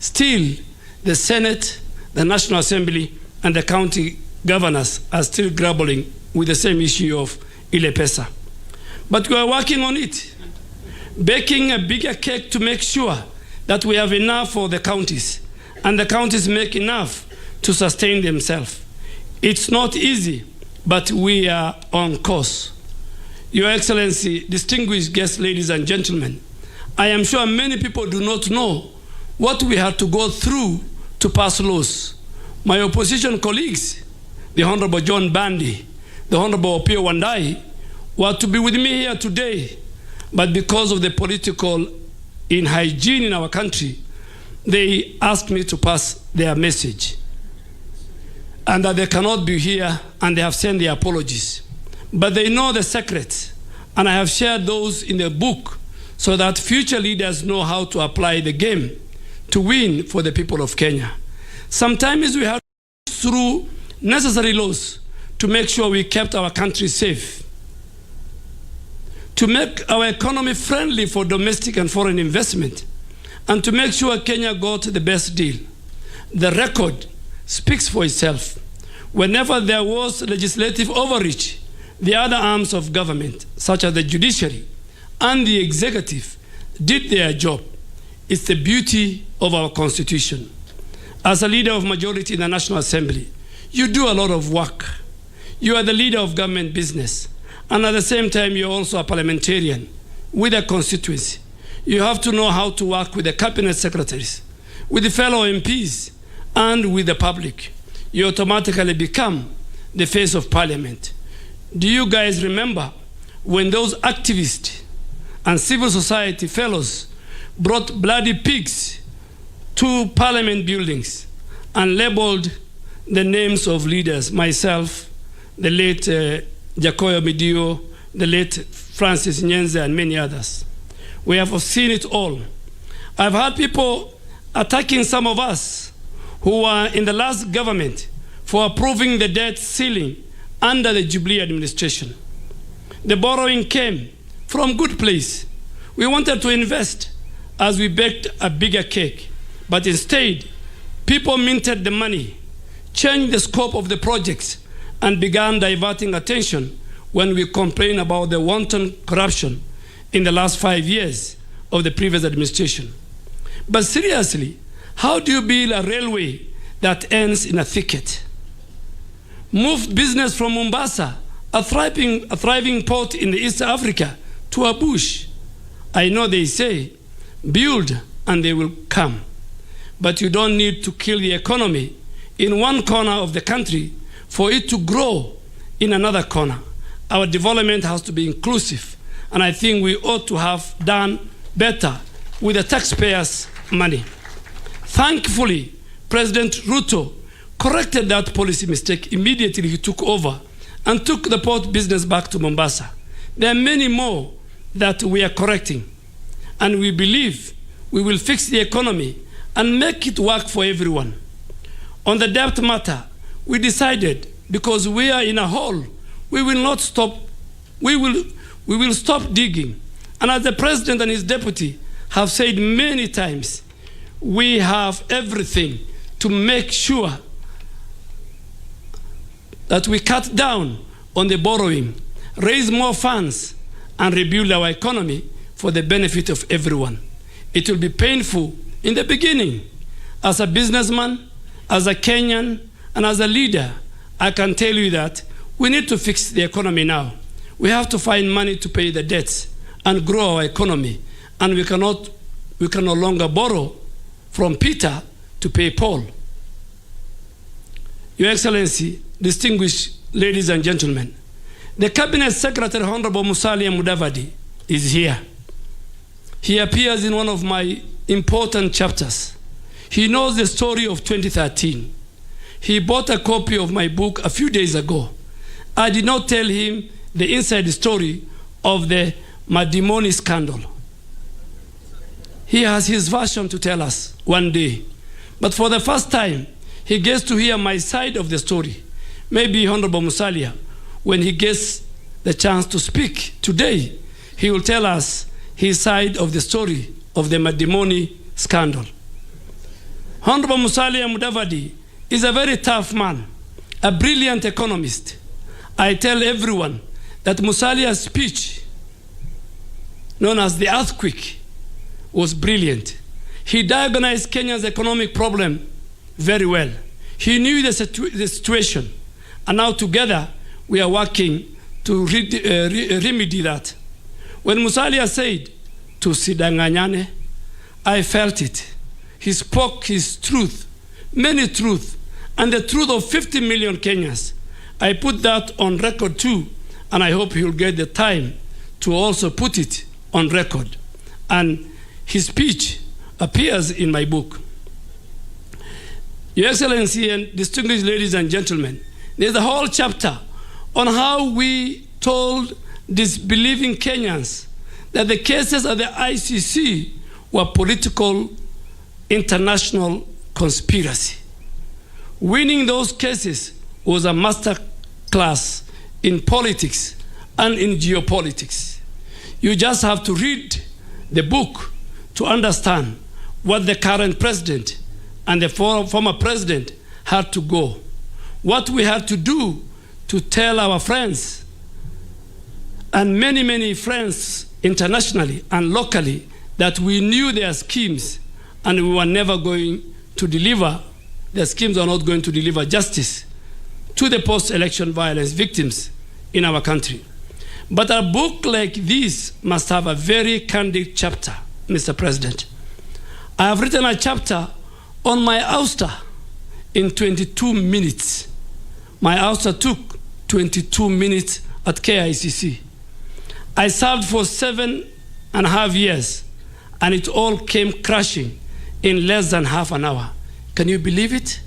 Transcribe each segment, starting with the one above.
Still, the Senate, the National Assembly, and the county governors are still grappling with the same issue of Ile Pesa. But we are working on it, baking a bigger cake to make sure that we have enough for the counties, and the counties make enough to sustain themselves. It's not easy, but we are on course. Your Excellency, distinguished guests, ladies and gentlemen, I am sure many people do not know what we had to go through to pass laws. My opposition colleagues, the Honorable John Bandi, the Honorable Opio Wandai, were to be with me here today, but because of the political inhygiene in our country, they asked me to pass their message, and that they cannot be here, and they have sent their apologies. But they know the secrets, and I have shared those in the book so that future leaders know how to apply the game to win for the people of Kenya. Sometimes we have to go through necessary laws to make sure we kept our country safe, to make our economy friendly for domestic and foreign investment, and to make sure Kenya got the best deal. The record speaks for itself. Whenever there was legislative overreach, the other arms of government, such as the judiciary and the executive, did their job. It's the beauty of our constitution. As a leader of majority in the National Assembly, you do a lot of work. You are the leader of government business, and at the same time, you're also a parliamentarian with a constituency. You have to know how to work with the cabinet secretaries, with the fellow MPs, and with the public. You automatically become the face of parliament. Do you guys remember when those activists and civil society fellows brought bloody pigs to parliament buildings and labeled the names of leaders, myself, the late Jacoyo Midio, the late Francis Nyenze, and many others? We have seen it all. I've had people attacking some of us who were in the last government for approving the debt ceiling under the Jubilee administration. The borrowing came from good place. We wanted to invest as we baked a bigger cake, but instead, people minted the money, changed the scope of the projects, and began diverting attention when we complained about the wanton corruption in the last 5 years of the previous administration. But seriously, how do you build a railway that ends in a thicket? Move business from Mombasa, a thriving port in the East Africa, to a bush. I know they say, build and they will come. But you don't need to kill the economy in one corner of the country for it to grow in another corner. Our development has to be inclusive, and I think we ought to have done better with the taxpayers' money. Thankfully, President Ruto corrected that policy mistake immediately he took over and took the port business back to Mombasa. There are many more that we are correcting, and we believe we will fix the economy and make it work for everyone. On the debt matter, we decided, because we are in a hole, we will not stop. We will stop digging. And as the president and his deputy have said many times, we have everything to make sure that we cut down on the borrowing, raise more funds, and rebuild our economy for the benefit of everyone. It will be painful in the beginning. As a businessman, as a Kenyan, and as a leader, I can tell you that we need to fix the economy now. We have to find money to pay the debts and grow our economy. And we can no longer borrow from Peter to pay Paul. Your Excellency, distinguished ladies and gentlemen, the Cabinet Secretary, Honorable Musalia Mudavadi, is here. He appears in one of my important chapters. He knows the story of 2013. He bought a copy of my book a few days ago. I did not tell him the inside story of the Madimoni scandal. He has his version to tell us one day. But for the first time, he gets to hear my side of the story. Maybe Honorable Musalia, when he gets the chance to speak today, he will tell us his side of the story of the Madimoni scandal. Honorable Musalia Mudavadi is a very tough man, a brilliant economist. I tell everyone that Musalia's speech, known as the earthquake, was brilliant. He diagnosed Kenya's economic problem very well. He knew the situation, and now together we are working to remedy that. When Musalia said, "Tusidanganyane," I felt it. He spoke his truth, many truth, and the truth of 50 million Kenyans. I put that on record too, and I hope he'll get the time to also put it on record. And his speech appears in my book. Your Excellency and distinguished ladies and gentlemen, there's a whole chapter on how we told disbelieving Kenyans that the cases at the ICC were political international conspiracy. Winning those cases was a master class in politics and in geopolitics. You just have to read the book to understand what the current president and the former president had to go. What we had to do to tell our friends, and many, many friends internationally and locally, that we knew their schemes and we were never going to deliver, their schemes are not going to deliver justice to the post-election violence victims in our country. But a book like this must have a very candid chapter, Mr. President. I have written a chapter on my ouster in 22 minutes. My ouster took 22 minutes at KICC. I served for 7.5 years, and it all came crashing in less than half an hour. Can you believe it?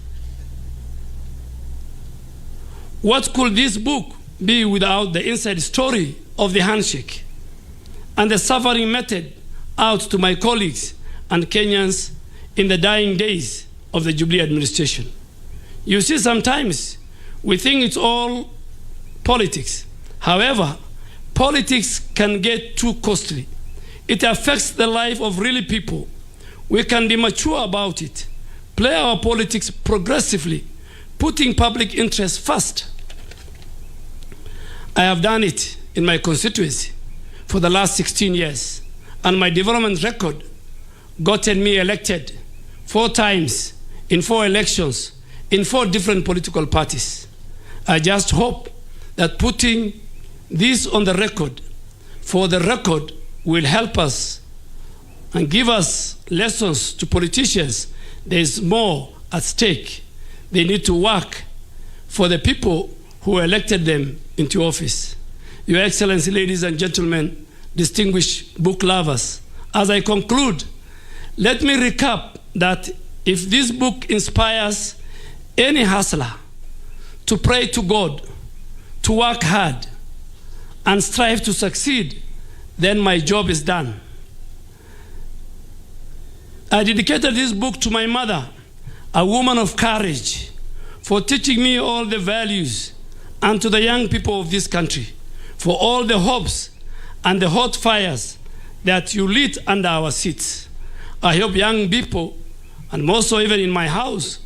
What could this book be without the inside story of the handshake and the suffering method out to my colleagues and Kenyans in the dying days of the Jubilee administration? You see, sometimes we think it's all politics. However, politics can get too costly. It affects the life of really people. We can be mature about it, play our politics progressively, putting public interest first. I have done it in my constituency for the last 16 years, and my development record gotten me elected 4 times in 4 elections in 4 different political parties. I just hope that putting this on the record, for the record, will help us and give us lessons to politicians. There is more at stake. They need to work for the people who elected them into office. Your Excellency, ladies and gentlemen, distinguished book lovers, as I conclude, let me recap that if this book inspires any hustler to pray to God, to work hard, and strive to succeed, then my job is done. I dedicated this book to my mother, a woman of courage, for teaching me all the values, and to the young people of this country, for all the hopes and the hot fires that you lit under our seats. I hope young people, and more so even in my house,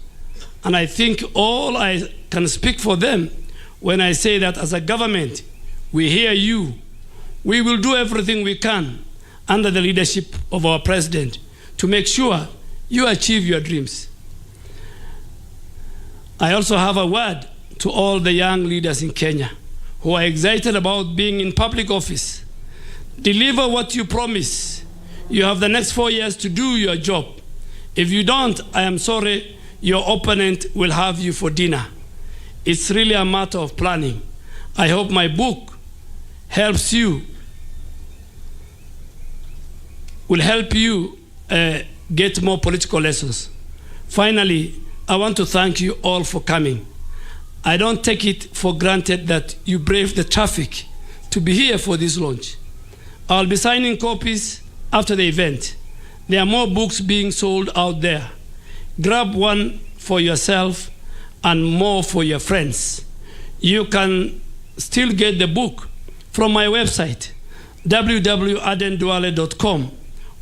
and I think all I can speak for them when I say that as a government, we hear you. We will do everything we can under the leadership of our president to make sure you achieve your dreams. I also have a word to all the young leaders in Kenya who are excited about being in public office. Deliver what you promise. You have the next 4 years to do your job. If you don't, I am sorry, your opponent will have you for dinner. It's really a matter of planning. I hope my book helps you, will help you get more political lessons. Finally, I want to thank you all for coming. I don't take it for granted that you braved the traffic to be here for this launch. I'll be signing copies after the event. There are more books being sold out there. Grab one for yourself and more for your friends. You can still get the book from my website, www.adenduale.com,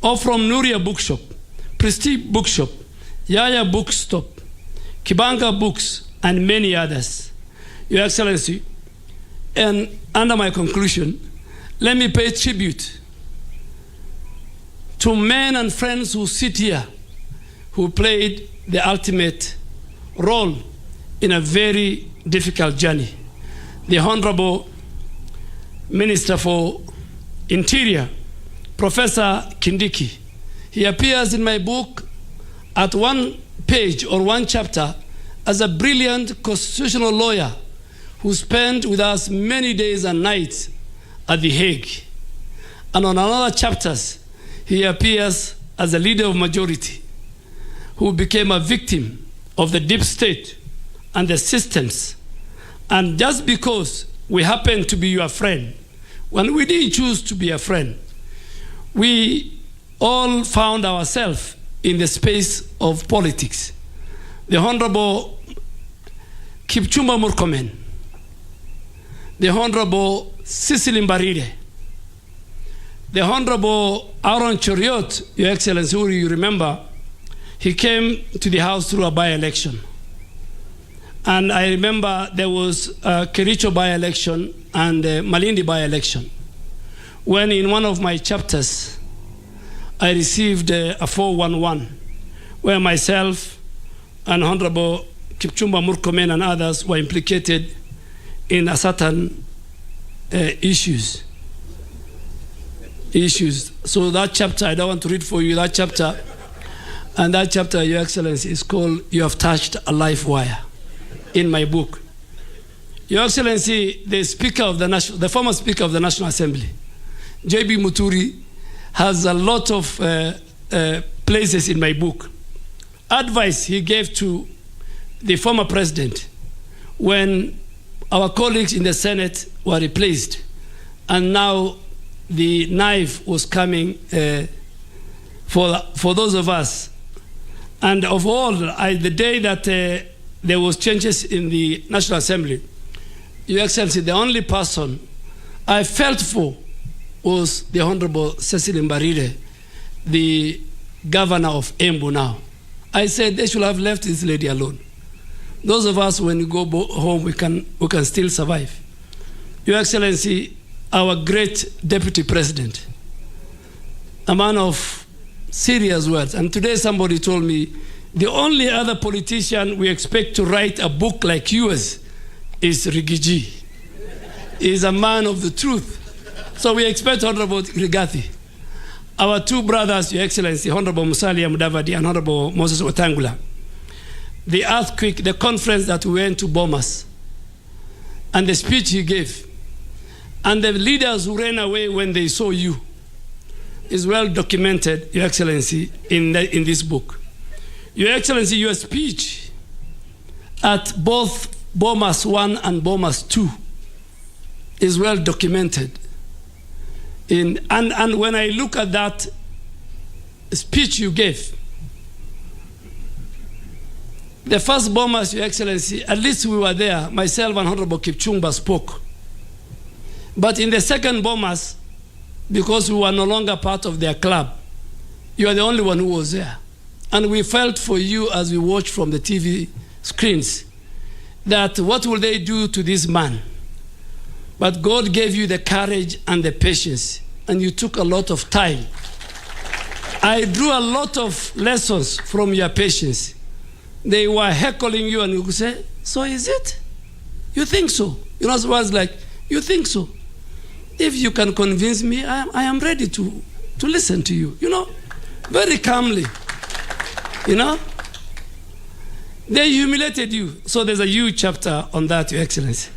or from Nuria Bookshop, Prestige Bookshop, Yaya Bookstop, Kibanga Books, and many others. Your Excellency, and under my conclusion, let me pay tribute to men and friends who sit here, who played the ultimate role in a very difficult journey. The Honorable Minister for Interior, Professor Kindiki. He appears in my book at one page or one chapter as a brilliant constitutional lawyer who spent with us many days and nights at The Hague. And on another chapters, he appears as a leader of majority who became a victim of the deep state and the systems. And just because we happen to be your friend, when we didn't choose to be a friend, we all found ourselves in the space of politics. The Honorable Kipchumba Murkomen, the Honorable Cecily Mbarire, the Honorable Aaron Choriot, Your Excellency, who you remember, he came to the House through a by-election. And I remember there was a Kericho by-election and a Malindi by-election, when in one of my chapters, I received a 411, where myself and Honorable Kipchumba Murkomen and others were implicated in a certain issues. So that chapter, I don't want to read for you that chapter, and that chapter, Your Excellency, is called "You Have Touched a Life Wire" in my book. Your Excellency, the former Speaker of the National Assembly, J.B. Muturi, has a lot of places in my book. Advice he gave to the former president when our colleagues in the Senate were replaced, and now the knife was coming for those of us. And of all, the day that there was changes in the National Assembly, Your Excellency, the only person I felt for was the Honorable Cecily Mbarire, the governor of Embu now. I said they should have left this lady alone. Those of us, when we go home, we can still survive. Your Excellency, our great Deputy President, a man of serious words. And today somebody told me, the only other politician we expect to write a book like yours is Rigiji. He is a man of the truth. So we expect Honorable Rigathi. Our two brothers, Your Excellency, Honorable Musalia Mudavadi and Honorable Moses Wetangula. The earthquake, the conference that we went to Bomas, and the speech he gave, and the leaders who ran away when they saw you, is well documented, Your Excellency, in this book. Your Excellency, your speech at both Bomas 1 and Bomas 2 is well documented. And when I look at that speech you gave, the first Bomas, Your Excellency, at least we were there, myself and Honorable Kipchumba spoke. But in the second Bomas, because we were no longer part of their club, you are the only one who was there. And we felt for you as we watched from the TV screens that what will they do to this man? But God gave you the courage and the patience, and you took a lot of time. I drew a lot of lessons from your patience. They were heckling you, and you could say, so is it? You think so? You know, it was like, you think so? If you can convince me, I am ready to listen to you, you know, very calmly, you know. They humiliated you. So there's a huge chapter on that, Your Excellency.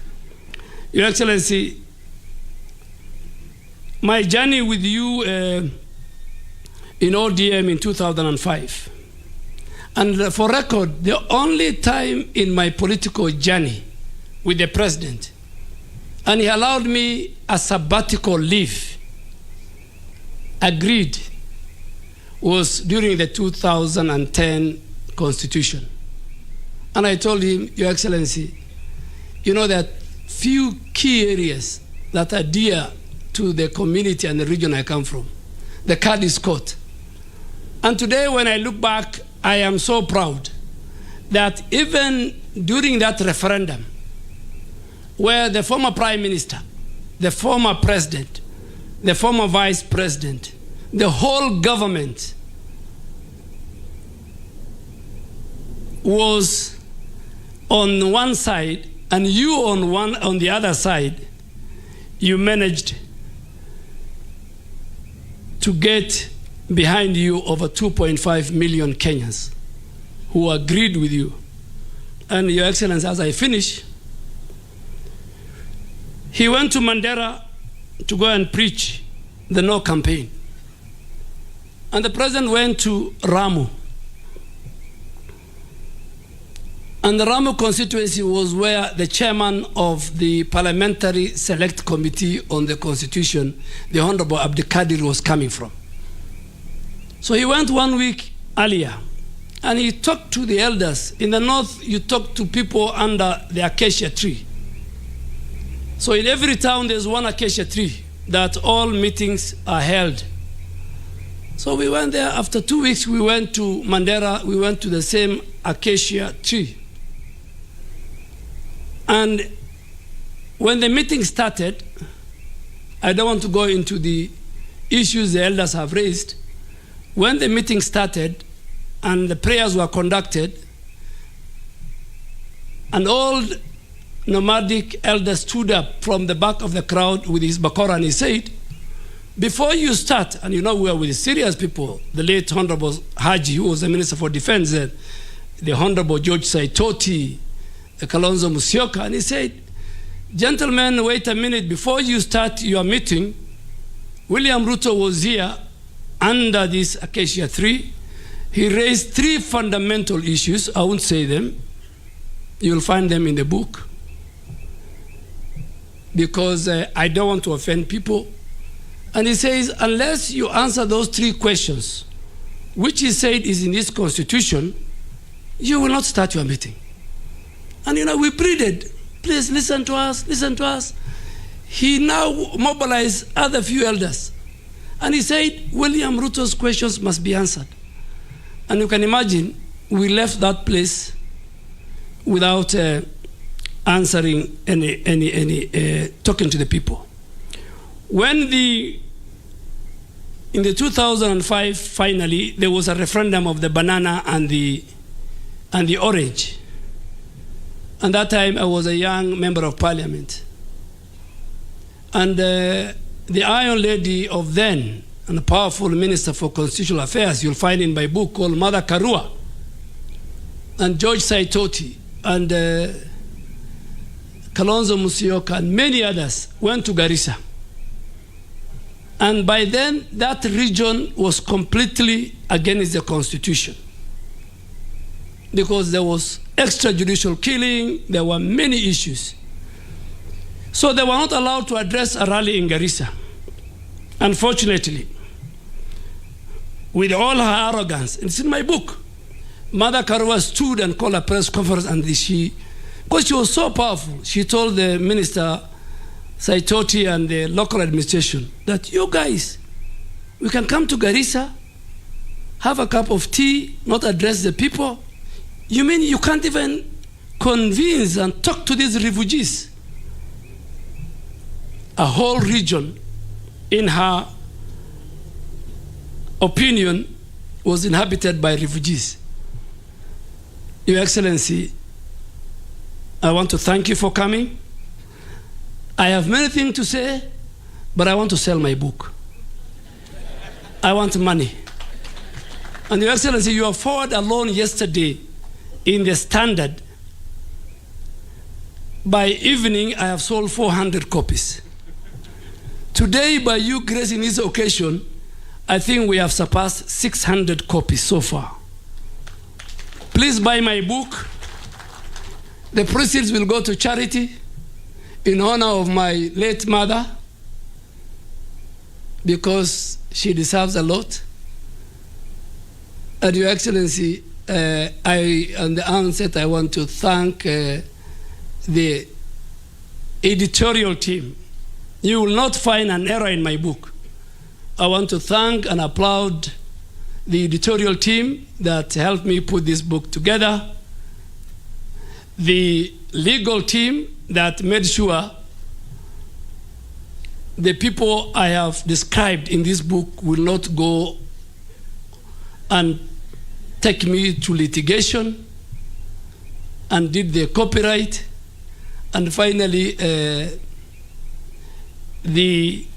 Your Excellency, my journey with you in ODM in 2005, and for record, the only time in my political journey with the president, and he allowed me a sabbatical leave, agreed, was during the 2010 Constitution. And I told him, Your Excellency, you know that few key areas that are dear to the community and the region I come from. The card is caught. And today when I look back I am so proud that even during that referendum, where the former Prime Minister, the former President, the former Vice President, the whole government was on one side and you on the other side, you managed to get behind you over 2.5 million Kenyans who agreed with you. And Your Excellency, as I finish, he went to Mandera to go and preach the no campaign. And the president went to Ramu. And the Ramu constituency was where the chairman of the Parliamentary Select Committee on the Constitution, the Honorable Abdikadir, was coming from. So he went 1 week earlier and he talked to the elders. In the north, you talk to people under the acacia tree. So in every town, there's one acacia tree that all meetings are held. So we went there. After 2 weeks, we went to Mandera. We went to the same acacia tree. And when the meeting started, I don't want to go into the issues the elders have raised. When the meeting started and the prayers were conducted, an old nomadic elder stood up from the back of the crowd with his bakora and he said, before you start, and you know we are with serious people, the late Honorable Haji, who was the Minister for Defense, the Honorable George Saitoti, Kalonzo Musyoka, and he said, gentlemen, wait a minute, before you start your meeting, William Ruto was here under this acacia tree. He raised 3 fundamental issues. I won't say them. You'll find them in the book. Because I don't want to offend people. And he says, unless you answer those 3 questions, which he said is in this constitution, you will not start your meeting. And you know, we pleaded, please listen to us, listen to us. He now mobilized other few elders. And he said, William Ruto's questions must be answered. And you can imagine, we left that place without answering talking to the people. When in the 2005, finally, there was a referendum of the banana and the orange. And that time, I was a young member of parliament. And the Iron Lady of then, and a powerful minister for constitutional affairs, you'll find in my book called Mother Karua, and George Saitoti, and Kalonzo Musyoka, and many others went to Garissa. And by then, that region was completely against the constitution, because there was extrajudicial killing, there were many issues. So they were not allowed to address a rally in Garissa. Unfortunately, with all her arrogance, it's in my book, Mother Karua stood and called a press conference, and because she was so powerful, she told the minister, Saitoti, and the local administration that you guys, we can come to Garissa, have a cup of tea, not address the people. You mean you can't even convince and talk to these refugees? A whole region, in her opinion, was inhabited by refugees. Your Excellency, I want to thank you for coming. I have many things to say, but I want to sell my book. I want money. And Your Excellency, you are forward alone yesterday in the Standard. By evening, I have sold 400 copies. Today, by you gracing this occasion, I think we have surpassed 600 copies so far. Please buy my book. The proceeds will go to charity in honor of my late mother, because she deserves a lot. And Your Excellency, on the onset, I want to thank the editorial team. You will not find an error in my book. I want to thank and applaud the editorial team that helped me put this book together, the legal team that made sure the people I have described in this book will not go and take me to litigation, and did the copyright, and finally the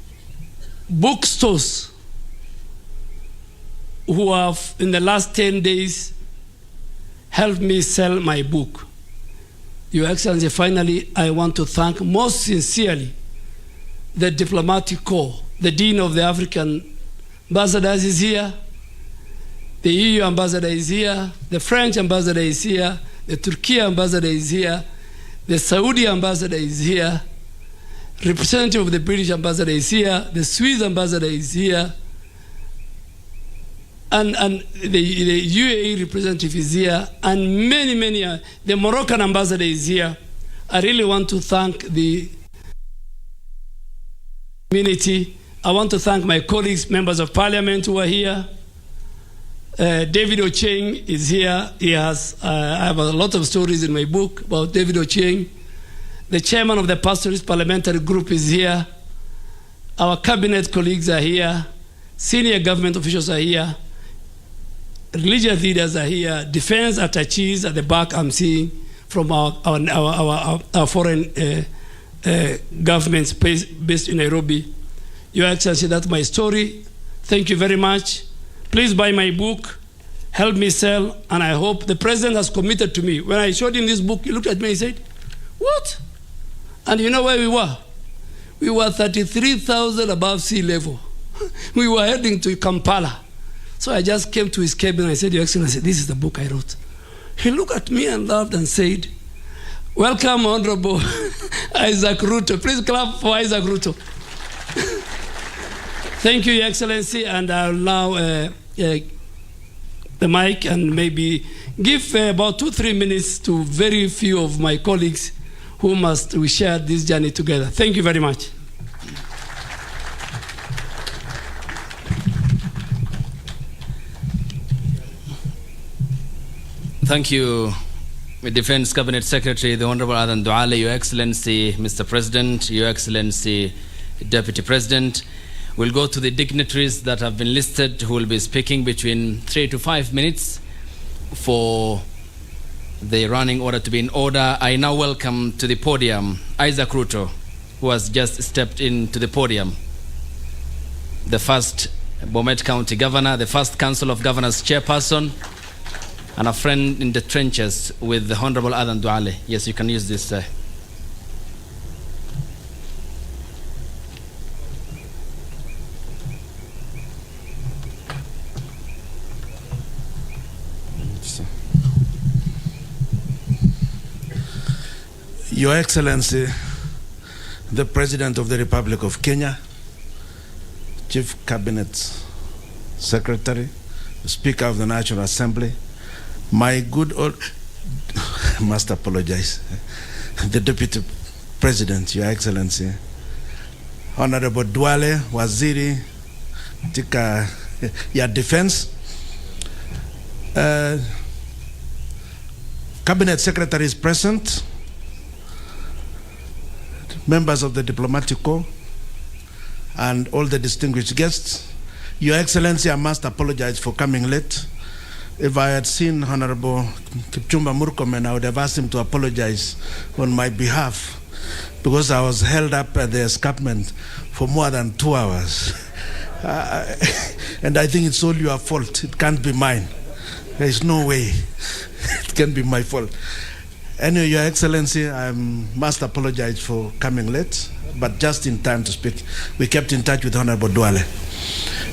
bookstores who have in the last 10 days helped me sell my book. Your Excellency, finally, I want to thank most sincerely the diplomatic corps. The Dean of the African Ambassadors is here, the EU Ambassador is here, the French Ambassador is here, the Turkey Ambassador is here, the Saudi Ambassador is here, representative of the British Ambassador is here, the Swiss Ambassador is here, and the UAE representative is here, and many, the Moroccan Ambassador is here. I really want to thank the community. I want to thank my colleagues, members of parliament who are here. David Ocheng is here. He has, I have a lot of stories in my book about David Ocheng. The chairman of the pastoralist parliamentary group is here. Our cabinet colleagues are here. Senior government officials are here. Religious leaders are here. Defense attaches at the back I'm seeing from our foreign governments based in Nairobi. Your Excellency, that's my story. Thank you very much. Please buy my book, help me sell, and I hope the president has committed to me. When I showed him this book, he looked at me and he said, "What?" And you know where we were? We were 33,000 above sea level. We were heading to Kampala. So I just came to his cabin and I said, "Your Excellency, this is the book I wrote." He looked at me and laughed and said, "Welcome, Honorable Isaac Ruto." Please clap for Isaac Ruto. Thank you, Your Excellency, and I'll now the mic and maybe give about 2-3 minutes to very few of my colleagues who we share this journey together. Thank you very much. Thank you, Defense Cabinet Secretary, the Honorable Aden Duale, Your Excellency, Mr. President, Your Excellency, Deputy President. We'll go to the dignitaries that have been listed who will be speaking between 3 to 5 minutes for the running order to be in order. I now welcome to the podium Isaac Ruto, who has just stepped into the podium. The first Bomet County Governor, the first Council of Governors Chairperson, and a friend in the trenches with the Honorable Aden Duale. Yes, you can use this. Your Excellency, the President of the Republic of Kenya, Chief Cabinet Secretary, Speaker of the National Assembly, my good old, must apologize, the Deputy President, Your Excellency, Honorable Duale, Waziri, Tika, your Defense, Cabinet Secretary is present, members of the Diplomatic Corps, and all the distinguished guests. Your Excellency, I must apologize for coming late. If I had seen Honorable Kipchumba Murkomen, I would have asked him to apologize on my behalf because I was held up at the escarpment for more than 2 hours. And I think it's all your fault. It can't be mine. There is no way it can be my fault. Anyway, Your Excellency, I must apologize for coming late, but just in time to speak. We kept in touch with Honorable Duale.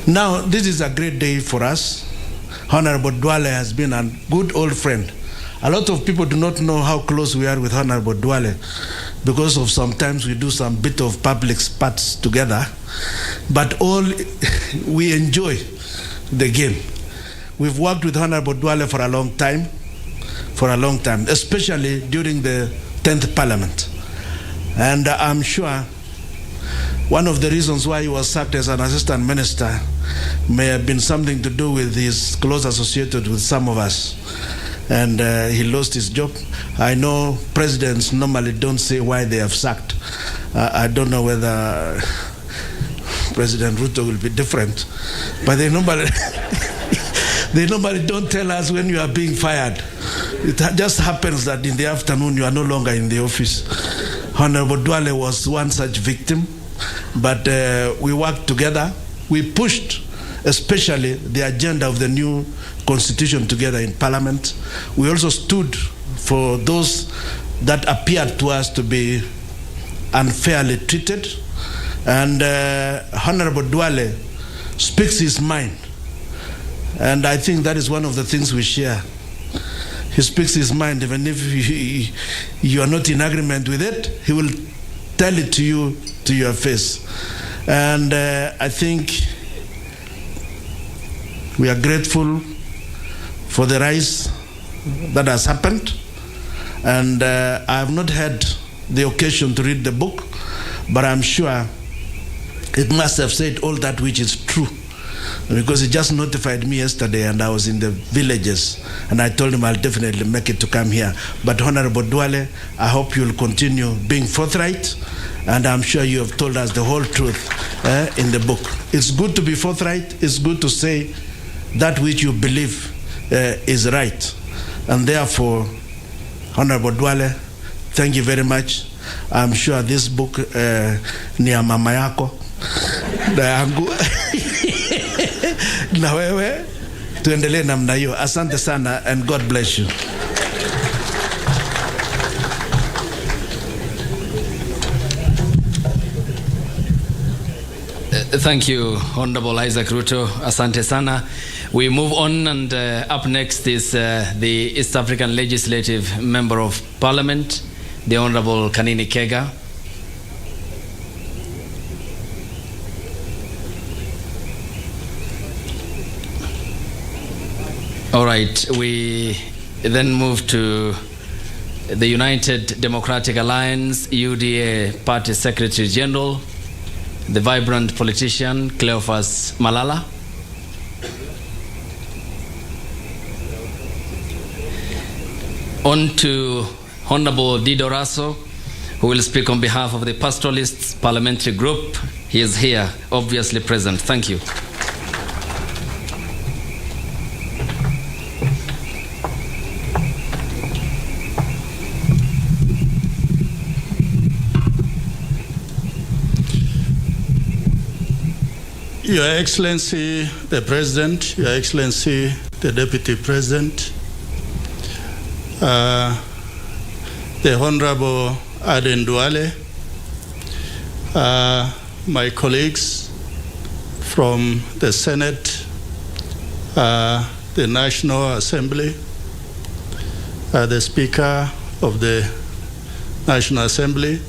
Now, this is a great day for us. Honorable Duale has been a good old friend. A lot of people do not know how close we are with Honorable Duale because of sometimes we do some bit of public spots together, but all we enjoy the game. We've worked with Honorable Duale for a long time, especially during the 10th Parliament. And I'm sure one of the reasons why he was sacked as an assistant minister may have been something to do with his close associated with some of us. And he lost his job. I know presidents normally don't say why they have sacked. I don't know whether President Ruto will be different, but they normally they normally don't tell us when you are being fired. It just happens that in the afternoon you are no longer in the office. Honorable Duale was one such victim, but we worked together. We pushed especially the agenda of the new constitution together in Parliament. We also stood for those that appeared to us to be unfairly treated. And Honorable Duale speaks his mind. And I think that is one of the things we share. He speaks his mind, even if you are not in agreement with it, he will tell it to you to your face. And I think we are grateful for the rise that has happened. And I have not had the occasion to read the book, but I'm sure it must have said all that which is true, because he just notified me yesterday and I was in the villages and I told him I'll definitely make it to come here. But Honorable Duale, I hope you'll continue being forthright, and I'm sure you have told us the whole truth in the book. It's good to be forthright. It's good to say that which you believe is right. And therefore, Honorable Duale, thank you very much. I'm sure this book ni ya mama yako na yangu na wewe tuendelee namna hiyo. Asante sana and God bless you. Thank you, Honorable Isaac Ruto. Asante sana. We move on, and up next is the East African Legislative Member of Parliament, the Honorable Kanini Kega. All right, we then move to the United Democratic Alliance, UDA Party Secretary General, the vibrant politician, Cleophas Malala. On to Honorable Dido Raso, who will speak on behalf of the Pastoralists Parliamentary Group. He is here, obviously present. Thank you. Your Excellency, the President, Your Excellency, the Deputy President, the Honorable Aden Duale, my colleagues from the Senate, the National Assembly, the Speaker of the National Assembly,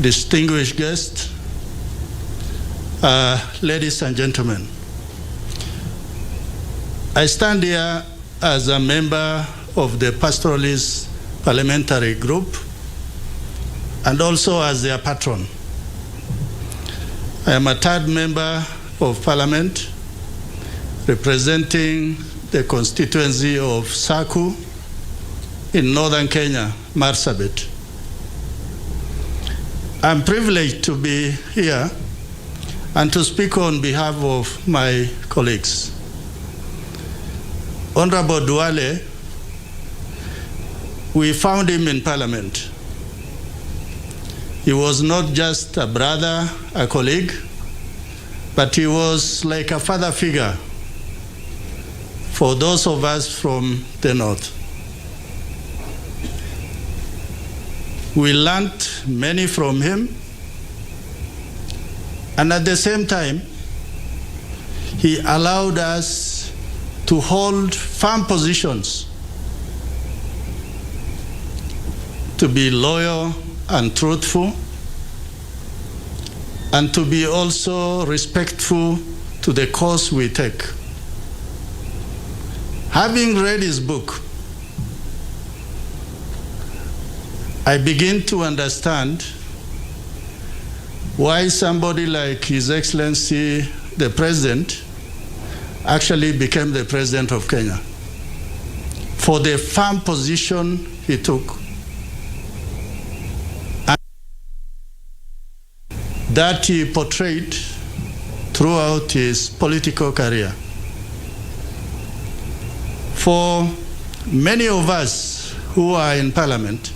distinguished guests, ladies and gentlemen. I stand here as a member of the Pastoralist Parliamentary Group and also as their patron. I am a third member of Parliament representing the constituency of Saku in northern Kenya, Marsabit. I'm privileged to be here and to speak on behalf of my colleagues. Honorable Duale, we found him in Parliament. He was not just a brother, a colleague, but he was like a father figure for those of us from the North. We learned many from him, and at the same time, he allowed us to hold firm positions, to be loyal and truthful, and to be also respectful to the cause we take. Having read his book, I begin to understand why somebody like His Excellency the President actually became the President of Kenya, for the firm position he took. And that he portrayed throughout his political career. For many of us who are in Parliament,